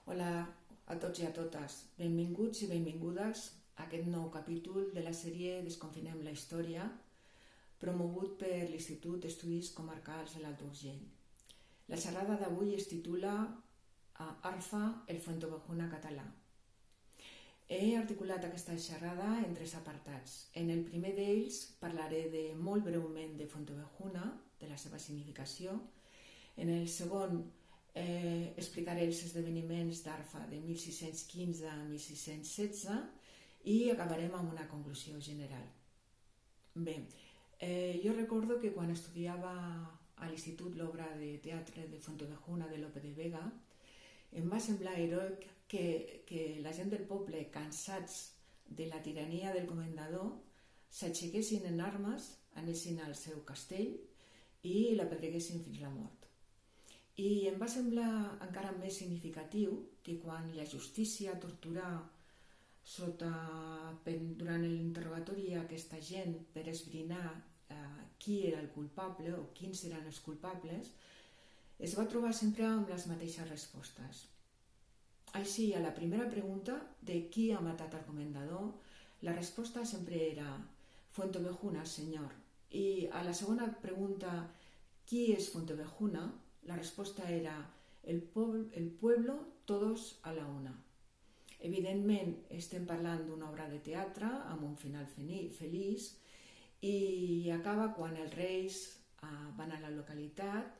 Hola a tots i a totes, benvinguts i benvingudes a aquest nou capítol de la sèrie Desconfinem la història, promogut per l'Institut d'Estudis Comarcals de l'Alt Urgell. La xerrada d'avui es titula Arfa, el Fuenteovejuna català. He articulat aquesta xerrada en 3 apartats. En el primer d'ells parlaré molt breument de Fuenteovejuna, de la seva significació. En el segon explicaré els esdeveniments d'Arfa de 1615 a 1616 i acabarem amb una conclusió general. Bé, jo recordo que quan estudiava a l'institut l'obra de teatre de Fuenteovejuna de Lope de Vega, em va semblar heroic que la gent del poble, cansats de la tirania del comendador, s'aixequessin en armes, anessin al seu castell i l'apedreguessin fins la mort. I em va semblar encara més significatiu que quan la justícia torturà durant l'interrogatori a aquesta gent per esbrinar qui era el culpable o quins eren els culpables, es va trobar sempre amb les mateixes respostes. Així, a la primera pregunta de qui ha matat el comendador, la resposta sempre era Fuenteovejuna, senyor. I a la segona pregunta, qui és Fuenteovejuna, la resposta era el pueblo, todos a la una. Evidentment, estem parlant d'una obra de teatre amb un final feliç i acaba quan els reis van a la localitat,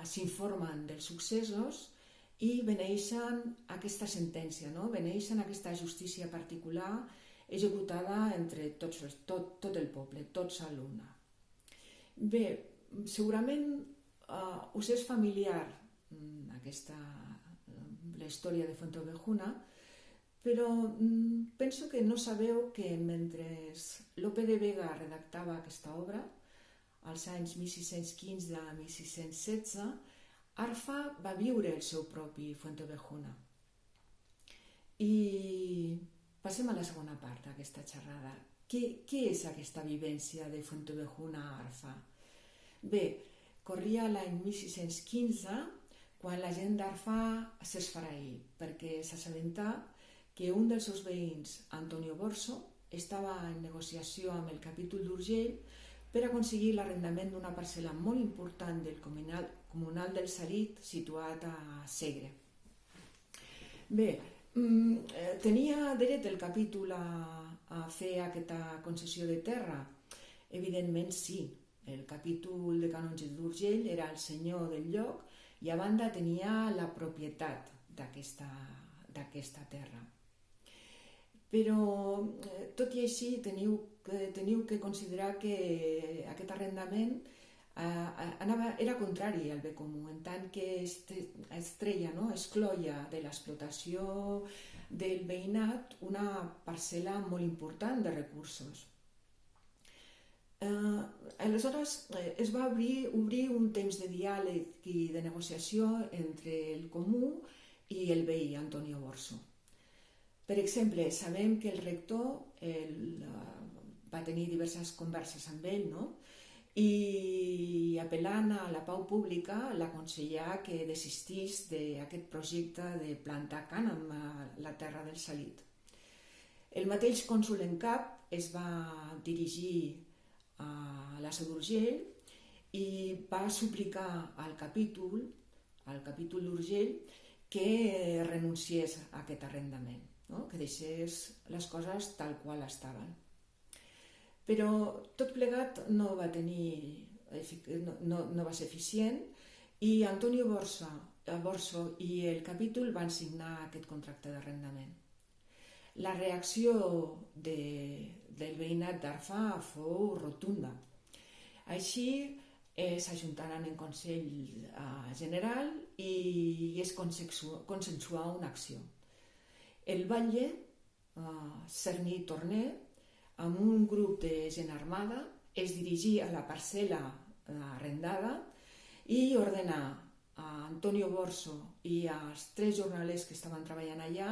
s'informen dels successos i beneixen aquesta sentència, no? Beneixen aquesta justícia particular executada entre tot el poble, tots a l'una. Bé, segurament us és familiar la història de Fuenteovejuna, però penso que no sabeu que mentre Lope de Vega redactava aquesta obra, als anys 1615 a 1616, Arfa va viure el seu propi Fuenteovejuna. I passem a la segona part d'aquesta xerrada. Què és aquesta vivència de Fuenteovejuna a Arfa? Bé, corria l'any 1615 quan la gent d'Arfa s'esfereí perquè s'assabentà que un dels seus veïns, Antonio Borso, estava en negociació amb el capítol d'Urgell per aconseguir l'arrendament d'una parcel·la molt important del comunal del Salit situat a Segre. Bé, tenia dret el capítol a fer aquesta concessió de terra? Evidentment sí. El capítol de canonges d'Urgell era el senyor del lloc i a banda tenia la propietat d'aquesta terra. Però, tot i així, teniu que considerar que aquest arrendament era contrari al bé comú, en tant que excloïa de l'explotació del veïnat una parcel·la molt important de recursos. Aleshores es va obrir un temps de diàleg i de negociació entre el comú i el veí Antonio Borso. Per exemple, sabem que el rector va tenir diverses converses amb ell, no? I apel·lant a la pau pública l'aconsellà que desistís d'aquest projecte de plantar cànem a la terra del Salit. El mateix cònsol en cap es va dirigir a la Seu d'Urgell i va suplicar al capítol d'Urgell que renunciés a aquest arrendament, no? Que deixés les coses tal qual estaven. Però tot plegat no va ser eficient i Antonio Borso i el capítol van signar aquest contracte d'arrendament. La reacció del veïnat d'Arfa fou rotunda. Així s'ajuntaren en Consell General i es consensuà una acció. El batlle, Cerny Torner, amb un grup de gent armada, es dirigí a la parcel·la arrendada i ordenà a Antonio Borso i als 3 jornalers que estaven treballant allà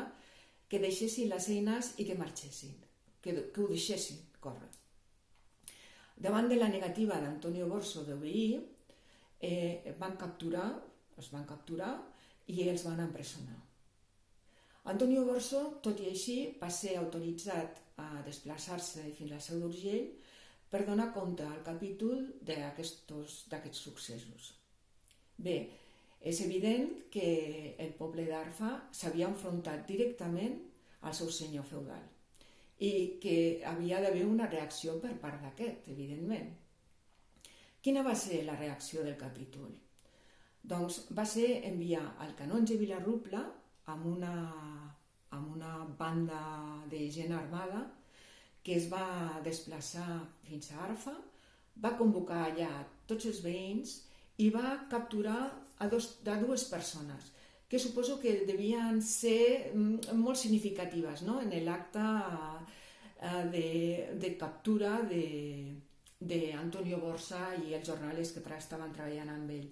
que deixessin les eines i que marxessin, que ho deixessin córrer. Davant de la negativa d'Antonio Borso d'obeir, es van capturar i els van empresonar. Antonio Borso, tot i així, va ser autoritzat a desplaçar-se fins a la Seu d'Urgell per donar compte al capítol d'aquests successos. Bé, és evident que el poble d'Arfa s'havia enfrontat directament al seu senyor feudal i que havia d'haver una reacció per part d'aquest, evidentment. Quina va ser la reacció del capítol? Doncs va ser enviar el canonge Vilarrupla amb una banda de gent armada que es va desplaçar fins a Arfa, va convocar allà tots els veïns i va capturar a dues persones que suposo que devien ser molt significatives, no? En l'acte de captura d'Antonio Borsa i els jornalers que estaven treballant amb ell.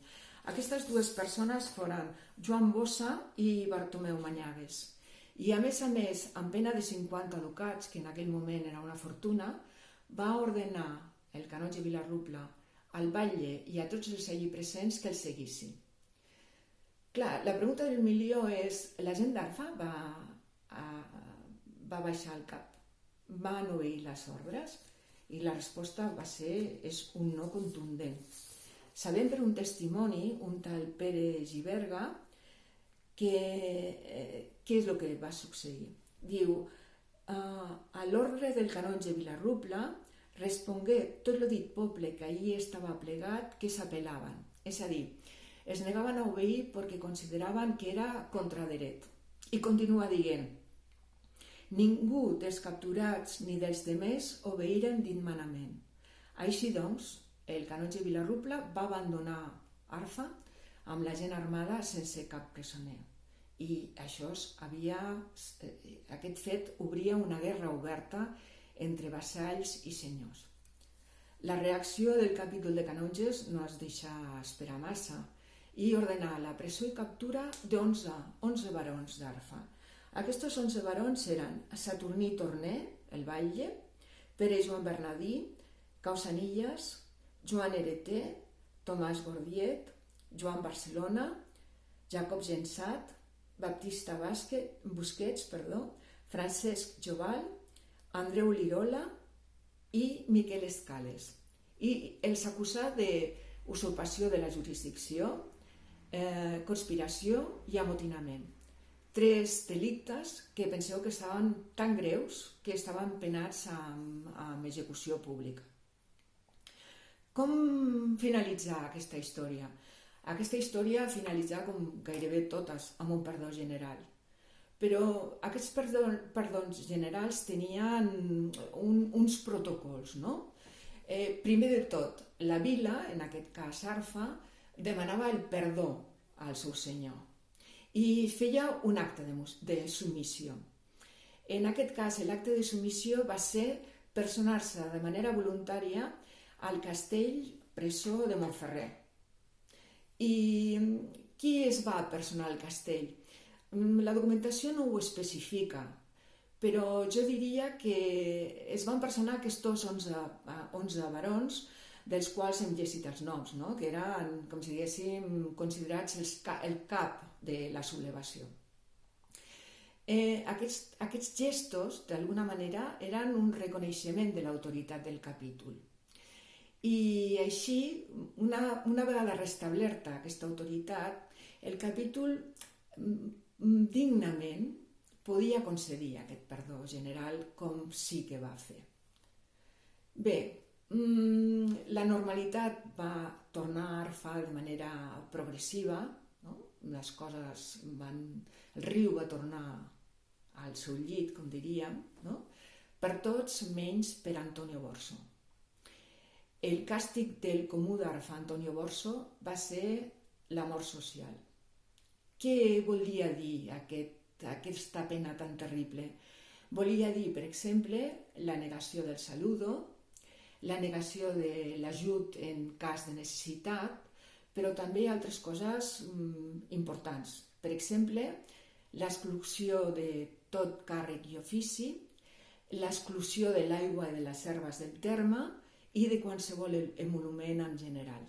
Aquestes dues persones foren Joan Bossa i Bartomeu Manyagues. I a més, amb pena de 50 ducats, que en aquell moment era una fortuna, va ordenar el canonge Vilarrupla al batlle i a tots els allí presents que el seguissin. Clar, la pregunta del milió és: la gent d'Arfa va baixar el cap? Van obeir les ordres? I la resposta és un no contundent. Sabem per un testimoni, un tal Pere Giberga, què és el que va succeir. Diu: a l'ordre del canonge Vilarrupla respongué tot el dit poble que allí estava plegat que s'apel·laven, és a dir, es negaven a obeir perquè consideraven que era contra dret. I continua dient: ningú dels capturats ni dels demés obeiren dit manament. Així doncs, el canonge Vilarrupla va abandonar Arfa amb la gent armada sense cap presoner. I aquest fet obria una guerra oberta entre vassalls i senyors. La reacció del capítol de canonges no es deixa esperar massa i ordenà la presó i captura d'11 barons d'Arfa. Aquests 11 barons eren Saturní Torner, el batlle, Pere Joan Bernadí, Causanillas, Joan Hereter, Tomàs Gordiet, Joan Barcelona, Jacob Gensat, Baptista Busquets, Francesc Joval, Andreu Lirola i Miquel Escales. I els acusà d'usurpació de la jurisdicció, conspiració i amotinament. 3 delictes que penseu que estaven tan greus que estaven penats amb execució pública. Com finalitzar aquesta història? Aquesta història finalitzà com gairebé totes, amb un perdó general. Però aquests perdons generals tenien uns protocols, no? Primer de tot, la vila, en aquest cas Arfa, demanava el perdó al seu senyor i feia un acte de submissió. En aquest cas, l'acte de submissió va ser personar-se de manera voluntària al castell presó de Montferrer. I qui es va personar al castell? La documentació no ho especifica, però jo diria que es van personar aquests 11 barons, dels quals hem llegit els noms, no? Que eren, com si diguéssim, considerats el cap de la sublevació. Aquests gestos, d'alguna manera, eren un reconeixement de l'autoritat del capítol. I així, una vegada restablerta aquesta autoritat, el capítol dignament podia concedir aquest perdó general com sí que va fer. Bé, la normalitat va tornar a Arfa de manera progressiva, no? El riu va tornar al seu llit, com diríem, no? Per tots menys per Antonio Borso. El càstig del comú d'Arfa, Antonio Borso, va ser la mort social. Què volia dir aquesta pena tan terrible? Volia dir, per exemple, la negació del saludo, la negació de l'ajut en cas de necessitat, però també altres coses importants. Per exemple, l'exclusió de tot càrrec i ofici, l'exclusió de l'aigua i de les herbes del terme i de qualsevol monument en general.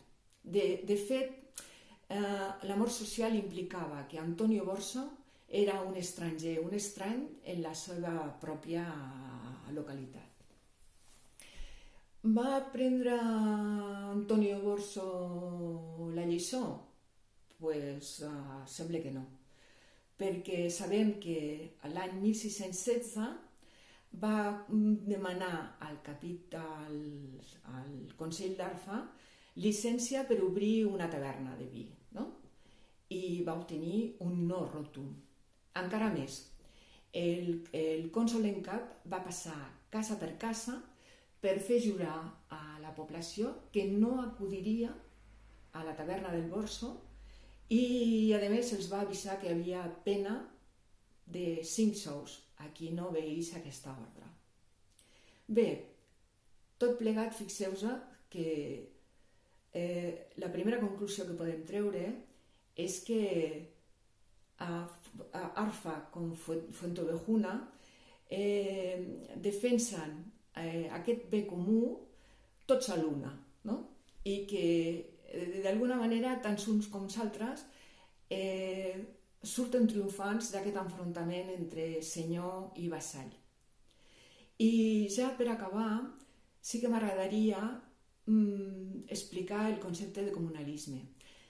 De fet, l'amor social implicava que Antonio Borso era un estranger, un estrany en la seva pròpia localitat. Va aprendre Antonio Borso la lliçó? Pues sembla que no, perquè sabem que l'any 1616 va demanar al Consell d'Arfa llicència per obrir una taverna de vi, no? I va obtenir un no rotund. Encara més, el cònsol en cap va passar casa per casa per fer jurar a la població que no acudiria a la taverna del Borso i, a més, els va avisar que hi havia pena de 5 sous a qui no obeís aquesta ordre. Bé, tot plegat, fixeu-vos que la primera conclusió que podem treure és que Arfa com Fuenteovejuna defensen aquest bé comú tots a l'una, no? I que d'alguna manera tant uns com els altres surten triomfants d'aquest enfrontament entre senyor i vassall. I ja per acabar, sí que m'agradaria explicar el concepte de comunalisme.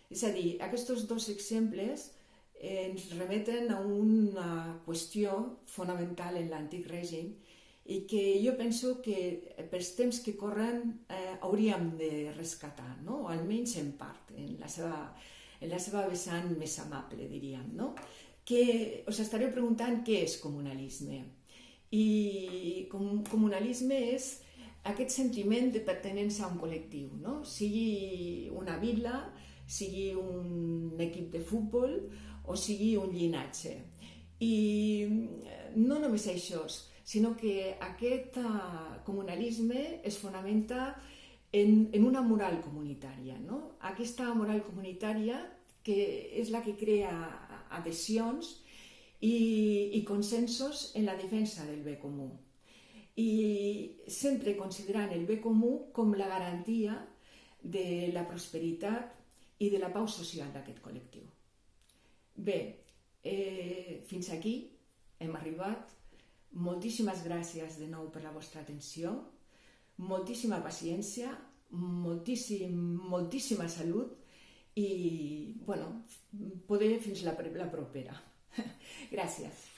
És a dir, aquests dos exemples ens remeten a una qüestió fonamental en l'antic règim i que jo penso que pels temps que corren hauríem de rescatar, no? O almenys en part, en la seva vessant més amable, diríem, no? Que us estareu preguntant què és comunalisme. I comunalisme és aquest sentiment de pertinença a un col·lectiu, no? Sigui una vila, sigui un equip de futbol o sigui un llinatge. I no només això, sinó que aquest comunalisme es fonamenta en una moral comunitària, no? Aquesta moral comunitària que és la que crea adhesions i consensos en la defensa del bé comú. I sempre considerant el bé comú com la garantia de la prosperitat i de la pau social d'aquest col·lectiu. Bé, fins aquí hem arribat. Moltíssimes gràcies de nou per la vostra atenció, moltíssima paciència, moltíssima salut i, poder fins la propera. Gràcies.